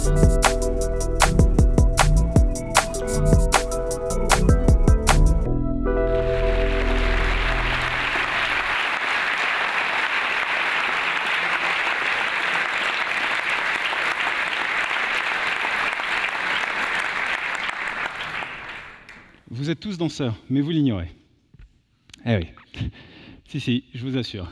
Vous êtes tous danseurs, mais vous l'ignorez. Eh oui, si, je vous assure.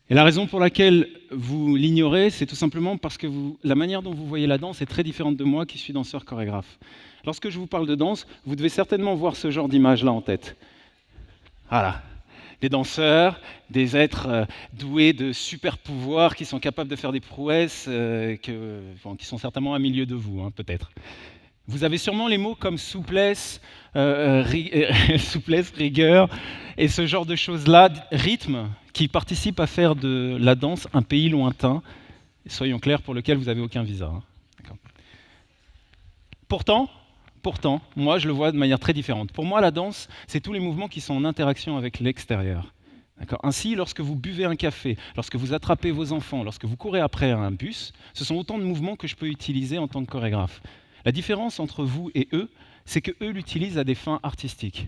Et la raison pour laquelle vous l'ignorez, c'est tout simplement parce que la manière dont vous voyez la danse est très différente de moi qui suis danseur chorégraphe. Lorsque je vous parle de danse, vous devez certainement voir ce genre d'image-là en tête. Voilà, des danseurs, des êtres doués de super pouvoirs qui sont capables de faire des prouesses qui sont certainement à milieu de vous, peut-être. Vous avez sûrement les mots comme souplesse, souplesse, rigueur, et ce genre de choses-là, rythme, qui participent à faire de la danse un pays lointain, soyons clairs, pour lequel vous n'avez aucun visa. Pourtant, moi je le vois de manière très différente. Pour moi, la danse, c'est tous les mouvements qui sont en interaction avec l'extérieur. Ainsi, lorsque vous buvez un café, lorsque vous attrapez vos enfants, lorsque vous courez après un bus, ce sont autant de mouvements que je peux utiliser en tant que chorégraphe. La différence entre vous et eux, c'est qu'eux l'utilisent à des fins artistiques.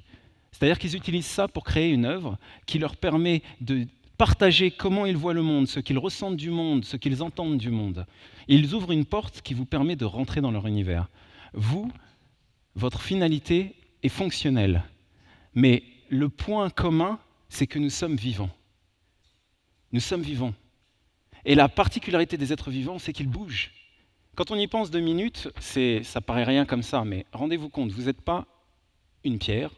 C'est-à-dire qu'ils utilisent ça pour créer une œuvre qui leur permet de partager comment ils voient le monde, ce qu'ils ressentent du monde, ce qu'ils entendent du monde. Ils ouvrent une porte qui vous permet de rentrer dans leur univers. Vous, votre finalité est fonctionnelle, mais le point commun, c'est que nous sommes vivants. Nous sommes vivants. Et la particularité des êtres vivants, c'est qu'ils bougent. Quand on y pense 2 minutes, ça paraît rien comme ça, mais rendez-vous compte, vous n'êtes pas une pierre,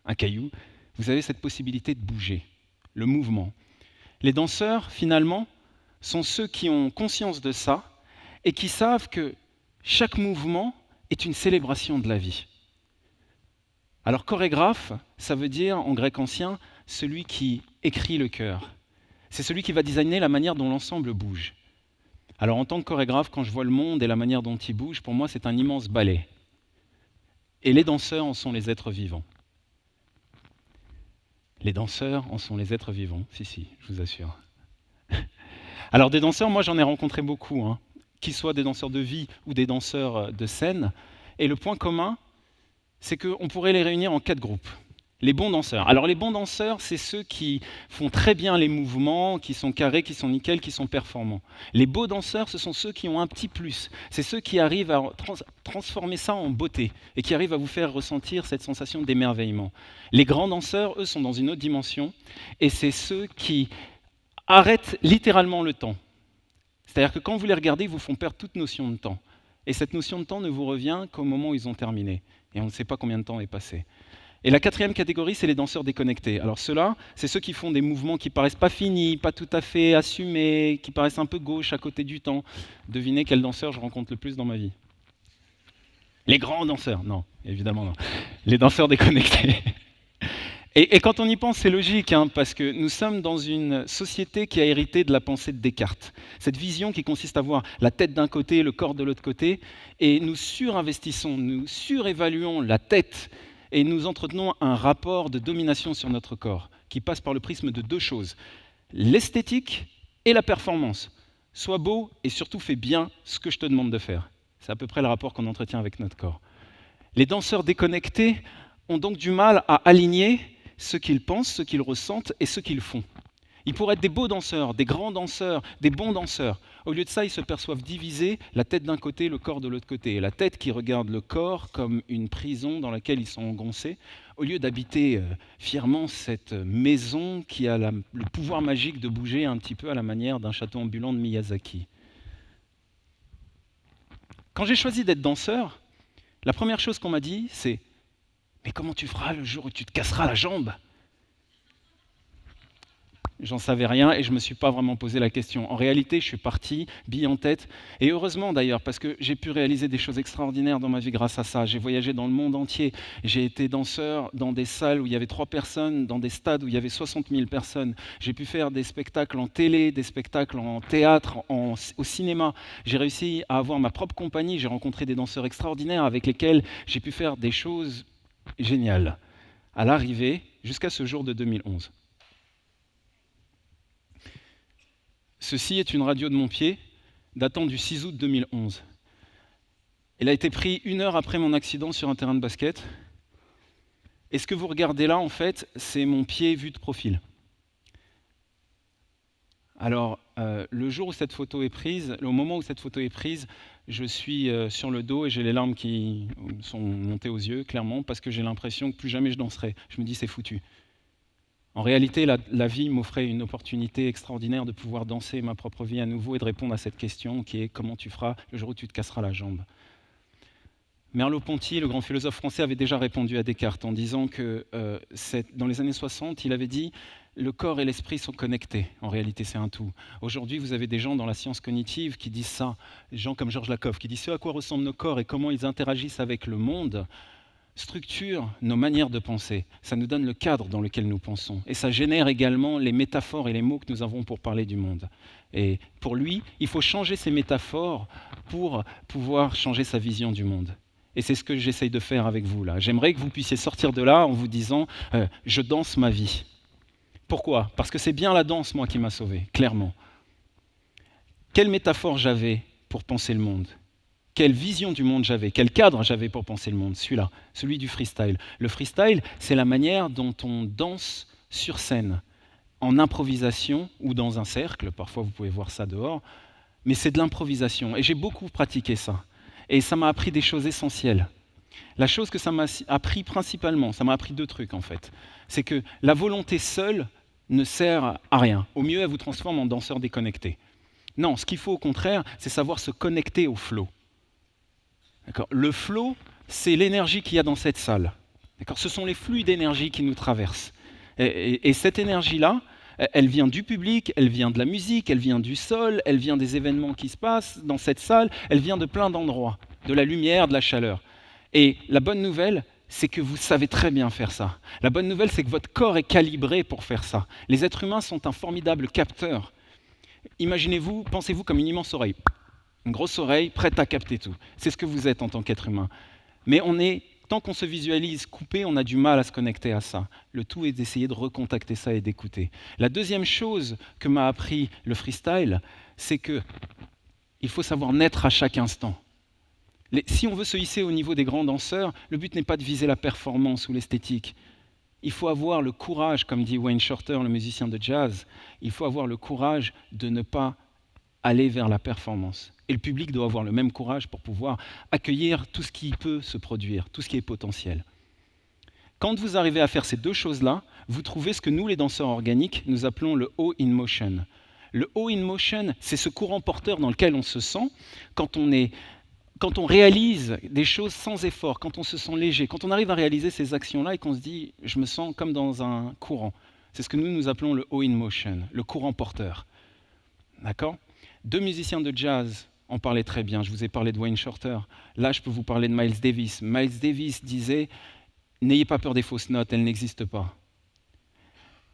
un caillou, vous avez cette possibilité de bouger, le mouvement. Les danseurs, finalement, sont ceux qui ont conscience de ça et qui savent que chaque mouvement est une célébration de la vie. Alors chorégraphe, ça veut dire, en grec ancien, celui qui écrit le cœur. C'est celui qui va designer la manière dont l'ensemble bouge. Alors en tant que chorégraphe, quand je vois le monde et la manière dont il bouge, pour moi c'est un immense ballet. Et les danseurs en sont les êtres vivants. Les danseurs en sont les êtres vivants, si, je vous assure. Alors des danseurs, moi j'en ai rencontré beaucoup, qu'ils soient des danseurs de vie ou des danseurs de scène. Et le point commun, c'est qu'on pourrait les réunir en 4 groupes. Les bons danseurs. Alors les bons danseurs, c'est ceux qui font très bien les mouvements, qui sont carrés, qui sont nickel, qui sont performants. Les beaux danseurs, ce sont ceux qui ont un petit plus. C'est ceux qui arrivent à transformer ça en beauté et qui arrivent à vous faire ressentir cette sensation d'émerveillement. Les grands danseurs, eux, sont dans une autre dimension et c'est ceux qui arrêtent littéralement le temps. C'est-à-dire que quand vous les regardez, ils vous font perdre toute notion de temps. Et cette notion de temps ne vous revient qu'au moment où ils ont terminé. Et on ne sait pas combien de temps est passé. Et la 4e catégorie, c'est les danseurs déconnectés. Alors ceux-là, c'est ceux qui font des mouvements qui paraissent pas finis, pas tout à fait assumés, qui paraissent un peu gauche à côté du temps. Devinez quel danseur je rencontre le plus dans ma vie? Les grands danseurs. Non, évidemment non. Les danseurs déconnectés. Et quand on y pense, c'est logique, parce que nous sommes dans une société qui a hérité de la pensée de Descartes. Cette vision qui consiste à voir la tête d'un côté, le corps de l'autre côté, et nous surinvestissons, nous surévaluons la tête, et nous entretenons un rapport de domination sur notre corps, qui passe par le prisme de 2 choses, l'esthétique et la performance. Sois beau et surtout fais bien ce que je te demande de faire. C'est à peu près le rapport qu'on entretient avec notre corps. Les danseurs déconnectés ont donc du mal à aligner ce qu'ils pensent, ce qu'ils ressentent et ce qu'ils font. Ils pourraient être des beaux danseurs, des grands danseurs, des bons danseurs. Au lieu de ça, ils se perçoivent divisés, la tête d'un côté, le corps de l'autre côté. Et la tête qui regarde le corps comme une prison dans laquelle ils sont engoncés, au lieu d'habiter fièrement cette maison qui a le pouvoir magique de bouger un petit peu à la manière d'un château ambulant de Miyazaki. Quand j'ai choisi d'être danseur, la première chose qu'on m'a dit, c'est « Mais comment tu feras le jour où tu te casseras la jambe ?» J'en savais rien et je ne me suis pas vraiment posé la question. En réalité, je suis parti, bille en tête, et heureusement d'ailleurs, parce que j'ai pu réaliser des choses extraordinaires dans ma vie grâce à ça. J'ai voyagé dans le monde entier, j'ai été danseur dans des salles où il y avait 3 personnes, dans des stades où il y avait 60 000 personnes. J'ai pu faire des spectacles en télé, des spectacles en théâtre, au cinéma. J'ai réussi à avoir ma propre compagnie, j'ai rencontré des danseurs extraordinaires avec lesquels j'ai pu faire des choses géniales. À l'arrivée, jusqu'à ce jour de 2011. Ceci est une radio de mon pied, datant du 6 août 2011. Il a été pris 1 heure après mon accident sur un terrain de basket. Et ce que vous regardez là, en fait, c'est mon pied vu de profil. Alors, le jour où cette photo est prise, au moment où cette photo est prise, je suis sur le dos et j'ai les larmes qui sont montées aux yeux, clairement, parce que j'ai l'impression que plus jamais je danserai. Je me dis, c'est foutu. En réalité, la vie m'offrait une opportunité extraordinaire de pouvoir danser ma propre vie à nouveau et de répondre à cette question qui est comment tu feras le jour où tu te casseras la jambe. Merleau-Ponty, le grand philosophe français, avait déjà répondu à Descartes en disant que dans les années 60, il avait dit « le corps et l'esprit sont connectés ». En réalité, c'est un tout. Aujourd'hui, vous avez des gens dans la science cognitive qui disent ça, des gens comme Georges Lakoff, qui disent ce à quoi ressemblent nos corps et comment ils interagissent avec le monde, structure nos manières de penser. Ça nous donne le cadre dans lequel nous pensons. Et ça génère également les métaphores et les mots que nous avons pour parler du monde. Et pour lui, il faut changer ces métaphores pour pouvoir changer sa vision du monde. Et c'est ce que j'essaye de faire avec vous là. J'aimerais que vous puissiez sortir de là en vous disant je danse ma vie. Pourquoi ? Parce que c'est bien la danse, moi, qui m'a sauvé, clairement. Quelle métaphore j'avais pour penser le monde ? Quelle vision du monde j'avais ? Quel cadre j'avais pour penser le monde ? Celui-là, celui du freestyle. Le freestyle, c'est la manière dont on danse sur scène, en improvisation ou dans un cercle. Parfois, vous pouvez voir ça dehors. Mais c'est de l'improvisation. Et j'ai beaucoup pratiqué ça. Et ça m'a appris des choses essentielles. La chose que ça m'a appris principalement, ça m'a appris 2 trucs en fait. C'est que la volonté seule ne sert à rien. Au mieux, elle vous transforme en danseur déconnecté. Non, ce qu'il faut au contraire, c'est savoir se connecter au flow. D'accord ? Le flow, c'est l'énergie qu'il y a dans cette salle. D'accord ? Ce sont les flux d'énergie qui nous traversent. Et cette énergie-là, elle vient du public, elle vient de la musique, elle vient du sol, elle vient des événements qui se passent dans cette salle, elle vient de plein d'endroits, de la lumière, de la chaleur. Et la bonne nouvelle, c'est que vous savez très bien faire ça. La bonne nouvelle, c'est que votre corps est calibré pour faire ça. Les êtres humains sont un formidable capteur. Imaginez-vous, pensez-vous comme une immense oreille. Une grosse oreille prête à capter tout. C'est ce que vous êtes en tant qu'être humain. Mais tant qu'on se visualise coupé, on a du mal à se connecter à ça. Le tout est d'essayer de recontacter ça et d'écouter. La deuxième chose que m'a appris le freestyle, c'est qu'il faut savoir naître à chaque instant. Si on veut se hisser au niveau des grands danseurs, le but n'est pas de viser la performance ou l'esthétique. Il faut avoir le courage, comme dit Wayne Shorter, le musicien de jazz, il faut avoir le courage de ne pas aller vers la performance. Et le public doit avoir le même courage pour pouvoir accueillir tout ce qui peut se produire, tout ce qui est potentiel. Quand vous arrivez à faire ces 2 choses-là, vous trouvez ce que nous, les danseurs organiques, nous appelons le O in motion. Le O in motion, c'est ce courant porteur dans lequel on se sent quand on réalise des choses sans effort, quand on se sent léger, quand on arrive à réaliser ces actions-là et qu'on se dit « je me sens comme dans un courant ». C'est ce que nous appelons le O in motion, le courant porteur. D'accord ? 2 musiciens de jazz en parlaient très bien. Je vous ai parlé de Wayne Shorter. Là, je peux vous parler de Miles Davis. Miles Davis disait « n'ayez pas peur des fausses notes, elles n'existent pas ».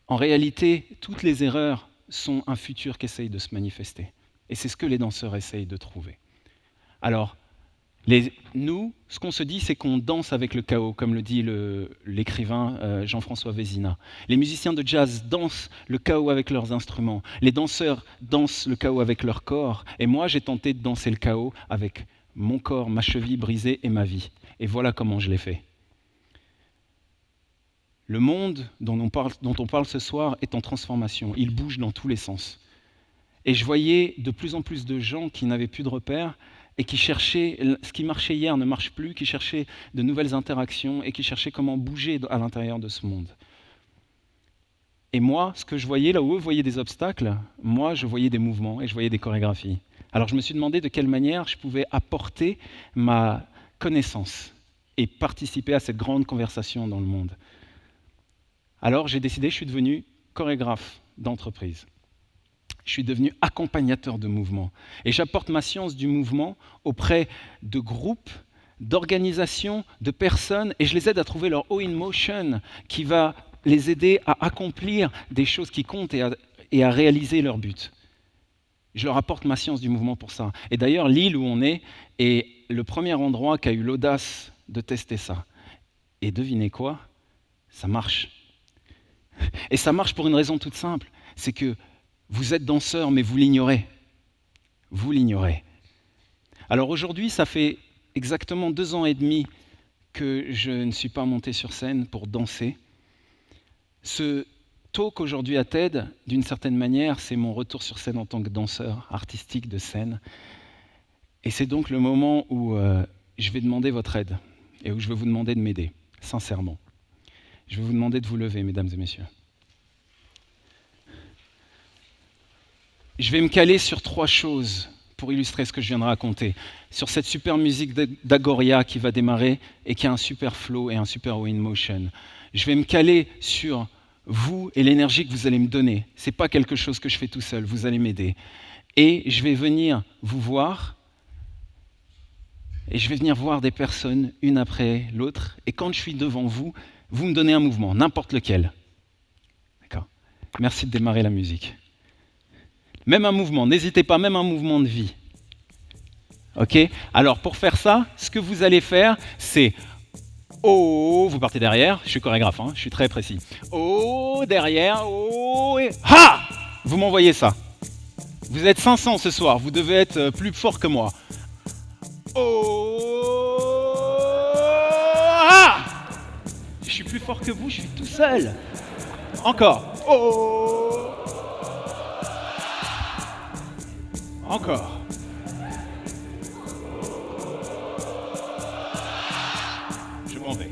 En réalité, toutes les erreurs sont un futur qui essaye de se manifester. Et c'est ce que les danseurs essayent de trouver. Alors, nous, ce qu'on se dit, c'est qu'on danse avec le chaos, comme le dit l'écrivain Jean-François Vézina. Les musiciens de jazz dansent le chaos avec leurs instruments. Les danseurs dansent le chaos avec leur corps. Et moi, j'ai tenté de danser le chaos avec mon corps, ma cheville brisée et ma vie. Et voilà comment je l'ai fait. Le monde dont on parle ce soir est en transformation. Il bouge dans tous les sens. Et je voyais de plus en plus de gens qui n'avaient plus de repères et qui cherchaient, ce qui marchait hier ne marche plus, qui cherchaient de nouvelles interactions et qui cherchaient comment bouger à l'intérieur de ce monde. Et moi, ce que je voyais, là où eux voyaient des obstacles, moi, je voyais des mouvements et je voyais des chorégraphies. Alors je me suis demandé de quelle manière je pouvais apporter ma connaissance et participer à cette grande conversation dans le monde. Alors j'ai décidé, je suis devenu chorégraphe d'entreprise. Je suis devenu accompagnateur de mouvements. Et j'apporte ma science du mouvement auprès de groupes, d'organisations, de personnes, et je les aide à trouver leur O in motion qui va les aider à accomplir des choses qui comptent et à réaliser leur but. Je leur apporte ma science du mouvement pour ça. Et d'ailleurs, l'île où on est le premier endroit qui a eu l'audace de tester ça. Et devinez quoi ? Ça marche. Et ça marche pour une raison toute simple, c'est que vous êtes danseur, mais vous l'ignorez. Vous l'ignorez. Alors aujourd'hui, ça fait exactement 2 ans et demi que je ne suis pas monté sur scène pour danser. Ce talk aujourd'hui à TED, d'une certaine manière, c'est mon retour sur scène en tant que danseur artistique de scène. Et c'est donc le moment où je vais demander votre aide et où je vais vous demander de m'aider, sincèrement. Je vais vous demander de vous lever, mesdames et messieurs. Je vais me caler sur 3 choses pour illustrer ce que je viens de raconter. Sur cette super musique d'Agoria qui va démarrer et qui a un super flow et un super wind motion. Je vais me caler sur vous et l'énergie que vous allez me donner. Ce n'est pas quelque chose que je fais tout seul, vous allez m'aider. Et je vais venir vous voir, et je vais venir voir des personnes, une après l'autre, et quand je suis devant vous, vous me donnez un mouvement, n'importe lequel. D'accord ? Merci de démarrer la musique. Même un mouvement, n'hésitez pas, même un mouvement de vie. Ok ? Alors pour faire ça, ce que vous allez faire, c'est oh, vous partez derrière, je suis chorégraphe, je suis très précis. Oh, derrière, oh, et ha ! Vous m'envoyez ça. Vous êtes 500 ce soir, vous devez être plus fort que moi. Oh, ha ! Je suis plus fort que vous, je suis tout seul. Encore. Oh. Encore. Je m'en vais.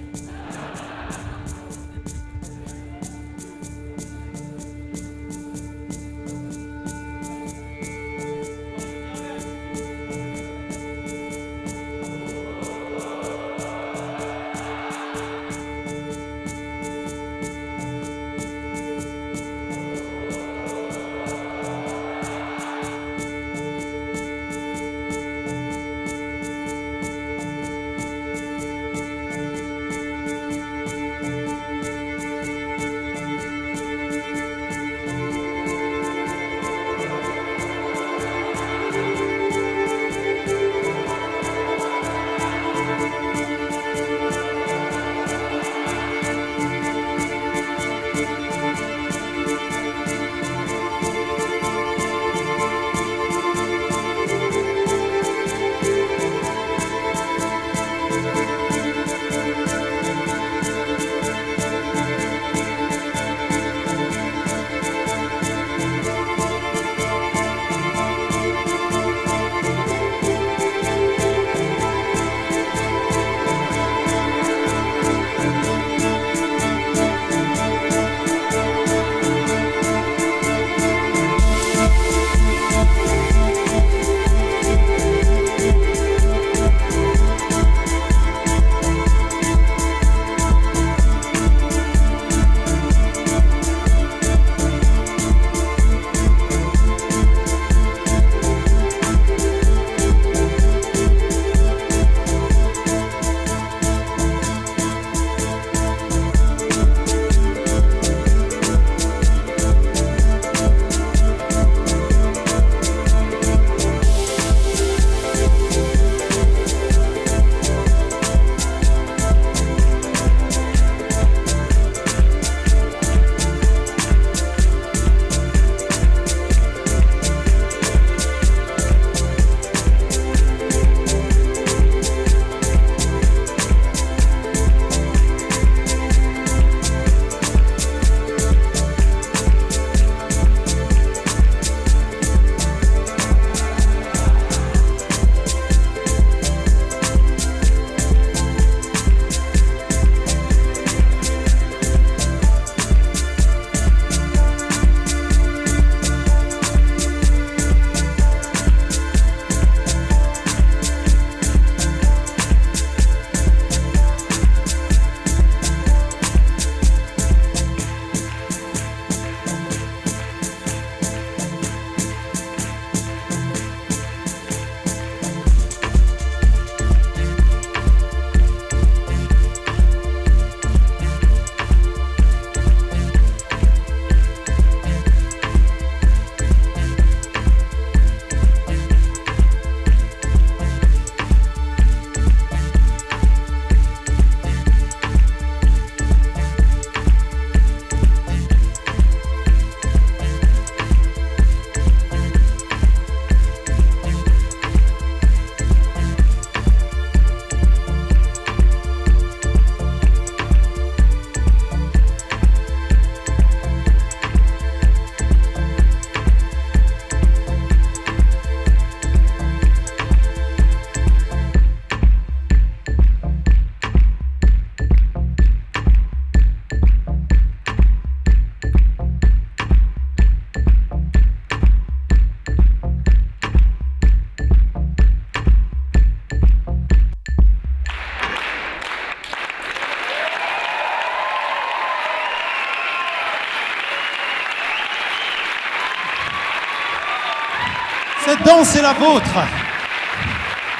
danse est la vôtre.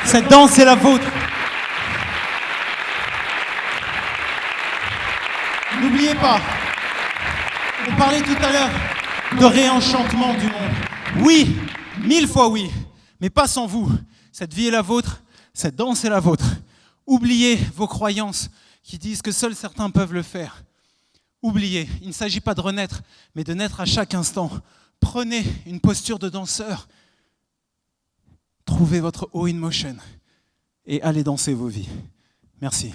Cette danse est la vôtre. N'oubliez pas, on parlait tout à l'heure de réenchantement du monde. Oui, 1000 fois oui, mais pas sans vous. Cette vie est la vôtre, cette danse est la vôtre. Oubliez vos croyances qui disent que seuls certains peuvent le faire. Oubliez, il ne s'agit pas de renaître, mais de naître à chaque instant. Prenez une posture de danseur, trouvez votre O in motion et allez danser vos vies. Merci.